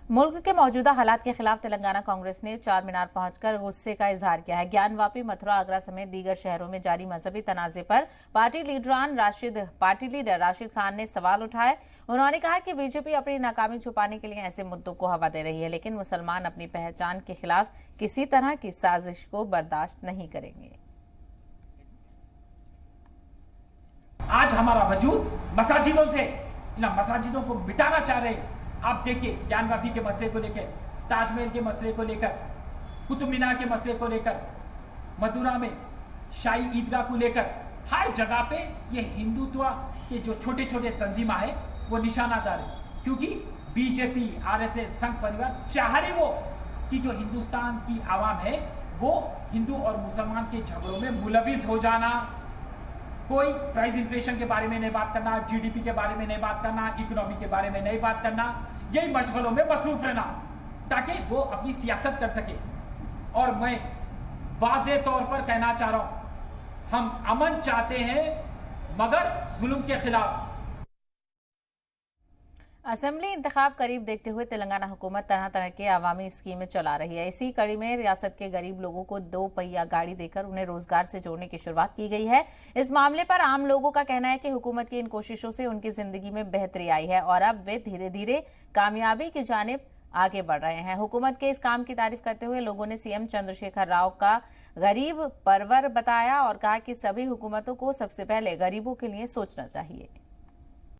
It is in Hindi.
मुल्क के मौजूदा हालात के खिलाफ तेलंगाना कांग्रेस ने चार मीनार पहुंचकर गुस्से का इजहार किया है। ज्ञानवापी, मथुरा, आगरा समेत दीगर शहरों में जारी मजहबी तनाजे पर पार्टी लीडर राशिद खान ने सवाल उठाए। उन्होंने कहा कि बीजेपी अपनी नाकामी छुपाने के लिए ऐसे मुद्दों को हवा दे रही है, लेकिन मुसलमान अपनी पहचान के खिलाफ किसी तरह की साजिश को बर्दाश्त नहीं करेंगे। आज हमारा वजूद मसाजिदों से, मसाजिदों को मिटाना चाह रहे हैं। आप देखिए, ज्ञानवापी के मसले को लेकर, ताजमहल के मसले को लेकर, कुतुब मीनार के मसले को लेकर, मथुरा में शाही ईदगाह को लेकर, हर जगह पे ये हिंदुत्व के जो छोटे छोटे तंजीमा है वो निशानादार है। क्योंकि बीजेपी, आरएसएस, संघ परिवार चाह रहे वो कि जो हिंदुस्तान की आवाम है वो हिंदू और मुसलमान के झगड़ों में मुलविस हो जाना, कोई प्राइस इन्फ्लेशन के बारे में नहीं बात करना, जीडीपी के बारे में नहीं बात करना, इकोनॉमी के बारे में नहीं बात करना, यही मशगलों में मसरूफ रहना ताकि वो अपनी सियासत कर सके। और मैं वाज़ेह तौर पर कहना चाह रहा हूं, हम अमन चाहते हैं मगर जुल्म के खिलाफ। असेंबली इंतखाब करीब देखते हुए तेलंगाना हुकूमत तरह तरह के अवामी स्कीमें चला रही है। इसी कड़ी में रियासत के गरीब लोगों को 2 पहिया गाड़ी देकर उन्हें रोजगार से जोड़ने की शुरुआत की गई है। इस मामले पर आम लोगों का कहना है कि हुकूमत की इन कोशिशों से उनकी जिंदगी में बेहतरी आई है और अब वे धीरे धीरे कामयाबी की जानिब आगे बढ़ रहे हैं। हुकूमत के इस काम की तारीफ करते हुए लोगों ने सीएम चंद्रशेखर राव का गरीब परवर बताया और कहा कि सभी हुकूमतों को सबसे पहले गरीबों के लिए सोचना चाहिए।